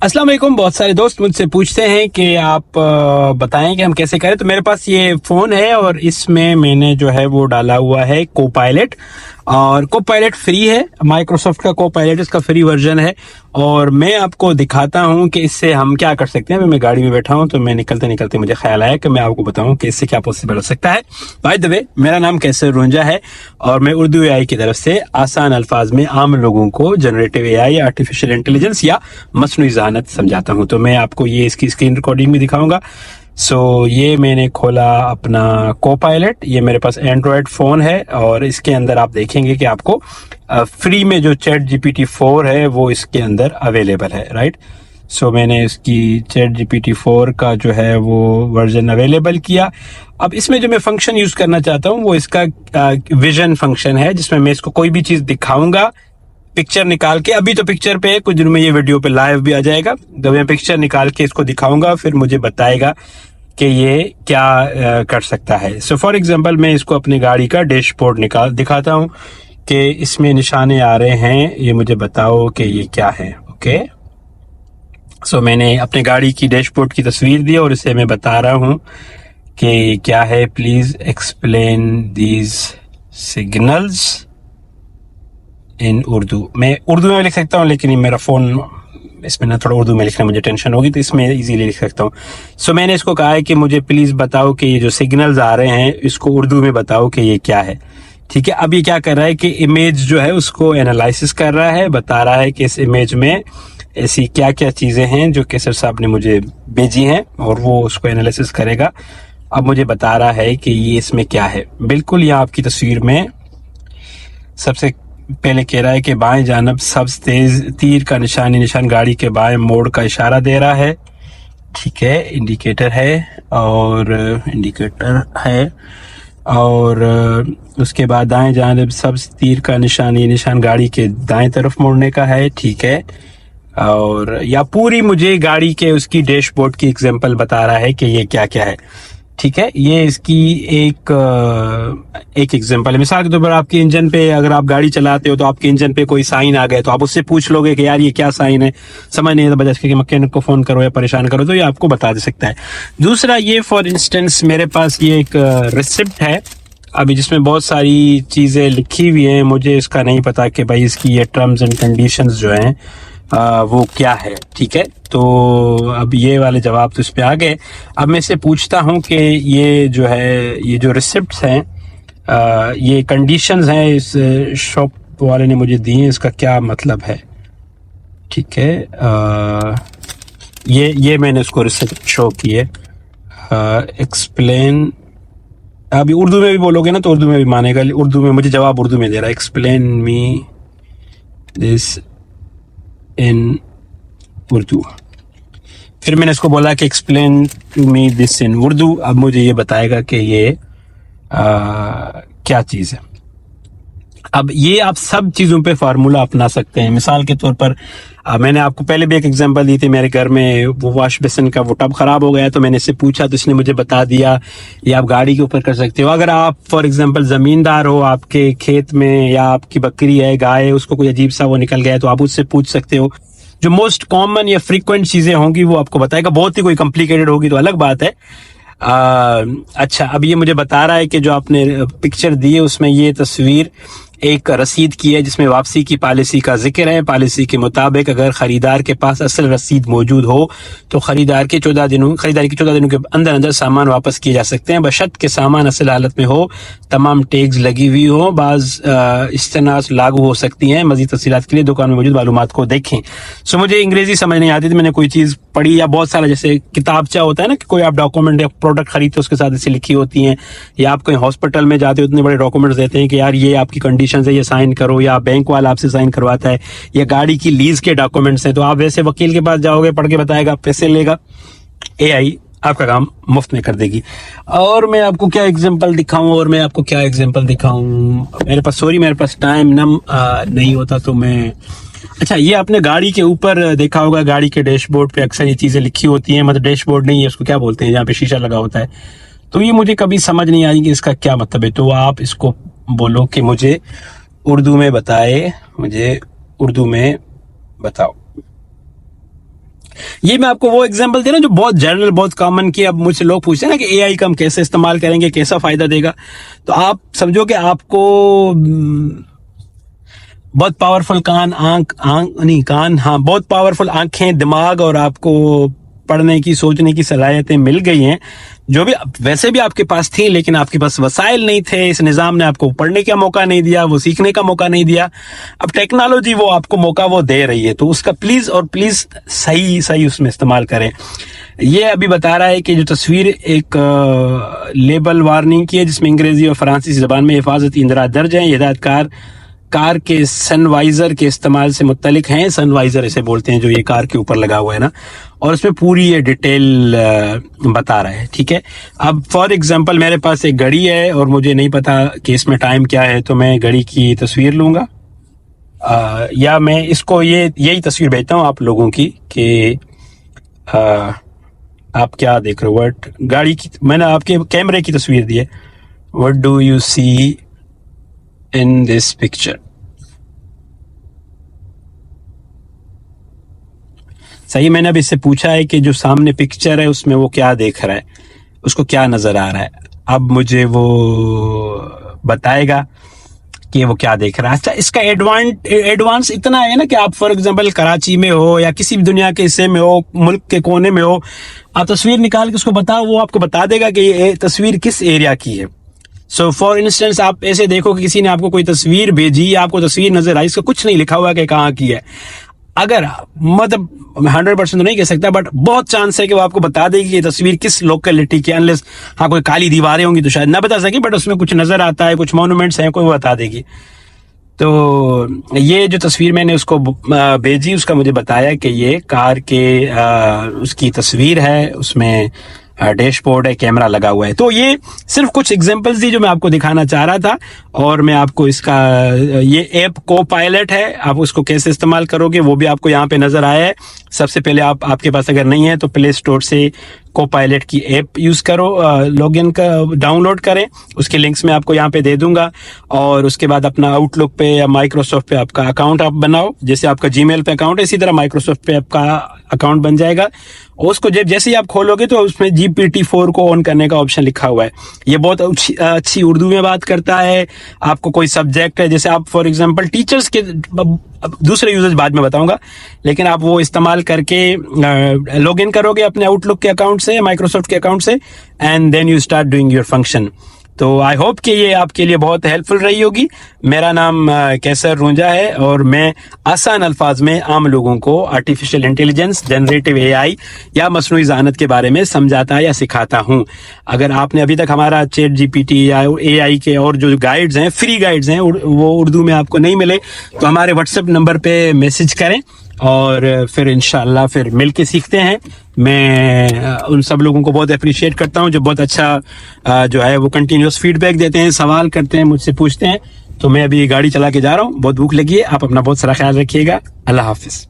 अस्सलाम वालेकुम। बहुत सारे दोस्त मुझसे पूछते हैं कि आप बताएं कि हम कैसे करें। तो मेरे पास ये फ़ोन है और इसमें मैंने जो है वो डाला हुआ है कोपायलट, और कोपायलट फ्री है, माइक्रोसॉफ्ट का कोपायलट इसका फ्री वर्जन है। और मैं आपको दिखाता हूं कि इससे हम क्या कर सकते हैं। अभी मैं गाड़ी में बैठा हूं तो मैं निकलते निकलते मुझे ख्याल आया कि मैं आपको बताऊं कि इससे क्या पॉसिबल हो सकता है। बाय द वे, मेरा नाम कैसर रुंजा है और मैं उर्दू एआई की तरफ से आसान अल्फाज में आम लोगों को जनरेटिव एआई या आर्टिफिशियल इंटेलिजेंस या मसनूई ज़हानत समझाता हूं। तो मैं आपको ये इसकी स्क्रीन रिकॉर्डिंग भी दिखाऊंगा। ये मैंने खोला अपना कोपायलट। ये मेरे पास एंड्रॉयड फ़ोन है और इसके अंदर आप देखेंगे कि आपको फ्री में जो चैट जीपीटी 4 है वो इसके अंदर अवेलेबल है, राइट। मैंने इसकी चैट जीपीटी 4 का जो है वो वर्जन अवेलेबल किया। अब इसमें जो मैं फंक्शन यूज़ करना चाहता हूँ वो इसका विजन फंक्शन है, जिसमें मैं इसको कोई भी चीज़ दिखाऊंगा पिक्चर निकाल के। अभी तो पिक्चर पे है, कुछ दिनों में ये वीडियो पे लाइव भी आ जाएगा। जब मैं पिक्चर निकाल के इसको दिखाऊंगा फिर मुझे बताएगा कि ये क्या कर सकता है। फॉर एग्जांपल मैं इसको अपनी गाड़ी का डैशबोर्ड दिखाता हूँ कि इसमें निशाने आ रहे हैं, ये मुझे बताओ कि ये क्या है। ओके, मैंने अपने गाड़ी की डैशबोर्ड की तस्वीर दी और इसे मैं बता रहा हूँ कि क्या है। Please explain these signals in Urdu. मैं उर्दू में लिख सकता हूँ, लेकिन मेरा फ़ोन इसमें ना थोड़ा उर्दू में लिखना मुझे टेंशन होगी, तो इसमें इजीली लिख सकता हूँ। मैंने इसको कहा है कि मुझे प्लीज़ बताओ कि ये जो सिग्नल्स आ रहे हैं इसको उर्दू में बताओ कि ये क्या है। ठीक है, अब ये क्या कर रहा है कि इमेज जो है उसको एनालिसिस कर रहा है, बता रहा है कि इस इमेज में ऐसी क्या क्या चीज़ें हैं जो कैसर साहब ने मुझे भेजी हैं, और वो उसको एनालिसिस करेगा। अब मुझे बता रहा है कि ये इसमें क्या है। बिल्कुल यहाँ आपकी तस्वीर में सबसे पहले कह रहा है कि बाएं जानब सबसे तेज तीर का निशान गाड़ी के बाएं मोड़ का इशारा दे रहा है। ठीक है, इंडिकेटर है और उसके बाद दाएं जानब सबसे तीर का निशान गाड़ी के दाएं तरफ मोड़ने का है। ठीक है, और या पूरी मुझे गाड़ी के उसकी डैशबोर्ड की एग्जांपल बता रहा है कि ये क्या क्या है। ठीक है, ये इसकी एक एग्जांपल है। मिसाल के तौर पर आपके इंजन पे, अगर आप गाड़ी चलाते हो तो आपके इंजन पे कोई साइन आ गए तो आप उससे पूछ लोगे कि यार ये क्या साइन है, समझ नहीं है तो बजाय इसके कि मैकेनिक को फोन करो या परेशान करो, तो ये आपको बता दे सकता है। दूसरा, ये फॉर इंस्टेंस मेरे पास ये एक रिसिप्ट है अभी जिसमें बहुत सारी चीज़ें लिखी हुई हैं। मुझे इसका नहीं पता कि भाई इसकी ये टर्म्स एंड कंडीशंस जो हैं वो क्या है। ठीक है, तो अब ये वाले जवाब तो इस पे आ गए। अब मैं इससे पूछता हूँ कि ये जो है, ये जो रिसिप्ट्स हैं, ये कंडीशंस हैं इस शॉप वाले ने मुझे दी हैं, इसका क्या मतलब है। ठीक है, ये मैंने उसको रिसिप्ट शो की है। एक्सप्लेन, अभी उर्दू में भी बोलोगे ना तो उर्दू में भी मानेगा। उर्दू में मुझे जवाब उर्दू में दे रहा है, explain me this in Urdu. फिर मैंने इसको बोला कि explain to me this in Urdu. अब मुझे ये बताएगा कि ये क्या चीज़ है। अब ये आप सब चीज़ों पे फार्मूला अपना सकते हैं। मिसाल के तौर पर मैंने आपको पहले भी एक एग्जांपल दी थी। मेरे घर में वो वॉश बेसिन का वो टब खराब हो गया तो मैंने इससे पूछा तो इसने मुझे बता दिया। ये आप गाड़ी के ऊपर कर सकते हो। अगर आप फॉर एग्जांपल ज़मींदार हो, आपके खेत में या आपकी बकरी है, गाय है, उसको कोई अजीब सा वो निकल गया है तो आप उससे पूछ सकते हो। जो मोस्ट कॉमन या फ्रीक्वेंट चीज़ें होंगी वो आपको बताएगा। बहुत ही कोई कॉम्प्लिकेटेड होगी तो अलग बात है। अच्छा, अब ये मुझे बता रहा है कि जो आपने पिक्चर दी है उसमें ये तस्वीर एक रसीद की है जिसमें वापसी की पॉलिसी का जिक्र है। पॉलिसी के मुताबिक अगर खरीदार के पास असल रसीद मौजूद हो तो खरीदारी के 14 दिनों के अंदर सामान वापस किए जा सकते हैं, बशर्त के सामान असल हालत में हो, तमाम टैग्स लगी हुई हो। बाज़ इस्तेनास लागू हो सकती हैं। मज़ीद तफसीलात के लिए दुकान में मौजूद मालूमात को देखें। मुझे अंग्रेजी समझ नहीं आती थी। मैंने कोई चीज़ पढ़ी या बहुत सारा जैसे किताबचा होता है ना कि कोई आप डॉक्यूमेंट या प्रोडक्ट खरीदते हो उसके साथ ऐसी लिखी होती हैं, या आप कहीं हॉस्पिटल में जाते हो इतने बड़े डॉक्यूमेंट्स देते हैं कि यार ये आपकी कंडीशन है, ये साइन करो, या बैंक वाला आपसे साइन करवाता है, या गाड़ी की लीज के डॉक्यूमेंट्स हैं तो आप वैसे वकील के पास जाओगे, पढ़ के बताएगा, पैसे लेगा। एआई आपका काम मुफ्त में कर देगी। और मैं आपको क्या एग्जांपल दिखाऊं मेरे पास टाइम नहीं होता तो मैं अच्छा, ये आपने गाड़ी के ऊपर देखा होगा, गाड़ी के डैशबोर्ड पे अक्सर ये चीज़ें लिखी होती हैं। मतलब डैशबोर्ड नहीं है, उसको क्या बोलते हैं, जहाँ पे शीशा लगा होता है। तो ये मुझे कभी समझ नहीं आई कि इसका क्या मतलब है। तो आप इसको बोलो कि मुझे उर्दू में बताओ। یہ میں آپ کو وہ ایگزامپل دے رہا ہوں جو بہت جنرل، بہت کامن کی. اب مجھ سے لوگ پوچھتے ہیں نا کہ اے آئی کا ہم کیسے استعمال کریں گے، کیسا فائدہ دے گا. تو آپ سمجھو کہ آپ کو بہت پاورفل بہت پاورفل آنکھیں، دماغ، اور آپ کو پڑھنے کی، سوچنے کی صلاحیتیں مل گئی ہیں جو بھی ویسے بھی آپ کے پاس تھی، لیکن آپ کے پاس وسائل نہیں تھے. اس نظام نے آپ کو پڑھنے کا موقع نہیں دیا، وہ سیکھنے کا موقع نہیں دیا. اب ٹیکنالوجی وہ آپ کو موقع وہ دے رہی ہے، تو اس کا پلیز صحیح اس میں استعمال کریں. یہ ابھی بتا رہا ہے کہ جو تصویر ایک لیبل وارننگ کی ہے، جس میں انگریزی اور فرانسیسی زبان میں حفاظتی اندراج درج ہیں. یہ ہدایت کار کے سن وائزر کے استعمال سے متعلق ہیں. سن وائزر اسے بولتے ہیں جو یہ کار کے اوپر لگا ہوا ہے نا، اور اس میں پوری یہ ڈیٹیل بتا رہا ہے. ٹھیک ہے. اب فار ایگزامپل میرے پاس ایک گھڑی ہے اور مجھے نہیں پتا کہ اس میں ٹائم کیا ہے، تو میں گھڑی کی تصویر لوں گا، یا میں اس کو یہی تصویر بھیجتا ہوں آپ لوگوں کی کہ آپ کیا دیکھ رہے ہو. گاڑی کی میں نے آپ کے کیمرے کی تصویر دی ہے. What do you see in this picture. صحیح. میں نے اب اس سے پوچھا ہے کہ جو سامنے پکچر ہے اس میں وہ کیا دیکھ رہا ہے، اس کو کیا نظر آ رہا ہے. اب مجھے وہ بتائے گا کہ وہ کیا دیکھ رہا ہے. اچھا، اس کا ایڈوانس اتنا ہے نا کہ آپ فار ایگزامپل کراچی میں ہو یا کسی بھی دنیا کے حصے میں ہو، ملک کے کونے میں ہو، آپ تصویر نکال کے اس کو بتاؤ، وہ آپ کو بتا دے گا کہ یہ تصویر کس ایریا کی ہے. سو فار انسٹنس آپ ایسے دیکھو کہ کسی نے آپ کو کوئی تصویر بھیجی، آپ کو تصویر نظر آئی، اس کا کچھ نہیں لکھا ہوا کہ کہاں کی ہے. اگر مطلب 100% نہیں کہہ سکتا، بٹ بہت چانس ہے کہ وہ آپ کو بتا دے گی کہ یہ تصویر کس لوکیلٹی کی. انلیس کوئی کالی دیواریں ہوں گی تو شاید نہ بتا سکے، بٹ اس میں کچھ نظر آتا ہے، کچھ مونومنٹس ہیں، کوئی وہ بتا دے گی. تو یہ جو تصویر میں نے اس کو بھیجی، اس کا مجھے بتایا کہ یہ کار کے اس کی تصویر ہے، اس میں ڈیش بورڈ ہے، کیمرہ لگا ہوا ہے. تو یہ صرف کچھ ایگزامپلز دی جو میں آپ کو دکھانا چاہ رہا تھا. اور میں آپ کو اس کا یہ ایپ کو پائلٹ ہے، آپ اس کو کیسے استعمال کرو گے وہ بھی آپ کو یہاں پہ نظر آیا ہے. سب سے پہلے آپ کے پاس اگر نہیں ہے تو پلے اسٹور سے کو پائلٹ کی ایپ یوز کرو، لاگ ان کا ڈاؤن لوڈ کریں. اس کے لنکس میں آپ کو یہاں پہ دے دوں گا. اور اس کے بعد اپنا آؤٹ لک پہ یا مائکروسافٹ پہ آپ کا اکاؤنٹ آپ بناؤ. جیسے آپ کا جی میل پہ اکاؤنٹ ہے، اسی طرح مائکروسافٹ پہ آپ کا اکاؤنٹ بن جائے گا. اور اس کو جیسے ہی آپ کھولو گے تو اس میں GPT-4 کو آن کرنے کا آپشن لکھا ہوا ہے. یہ بہت اچھی اردو میں بات کرتا ہے. آپ کو کوئی سبجیکٹ ہے، جیسے آپ فار ایگزامپل ٹیچرز کے، دوسرے یوزرز بعد میں بتاؤں گا، لیکن آپ وہ استعمال کر کے لاگ ان کرو گے اپنے آؤٹ لک کے اکاؤنٹ سے، مائکروسافٹ کے اکاؤنٹ سے، and then you start doing your function. تو آئی ہوپ کہ یہ آپ کے لیے بہت ہیلپ فل رہی ہوگی. میرا نام کیسر رونجا ہے اور میں آسان الفاظ میں عام لوگوں کو آرٹیفیشل انٹیلیجنس، جنریٹو اے آئی یا مصنوعی ذہانت کے بارے میں سمجھاتا یا سکھاتا ہوں. اگر آپ نے ابھی تک ہمارا چیٹ GPT یا اے آئی کے اور جو گائیڈز ہیں، فری گائیڈز ہیں، وہ اردو میں آپ کو نہیں ملے تو ہمارے واٹس ایپ نمبر پہ میسج کریں اور پھر انشاءاللہ پھر مل کے سیکھتے ہیں. میں ان سب لوگوں کو بہت اپریشیٹ کرتا ہوں جو بہت اچھا جو ہے وہ کنٹینیوس فیڈ بیک دیتے ہیں، سوال کرتے ہیں، مجھ سے پوچھتے ہیں. تو میں ابھی گاڑی چلا کے جا رہا ہوں، بہت بھوک لگی ہے. آپ اپنا بہت سارا خیال رکھیے گا. اللہ حافظ.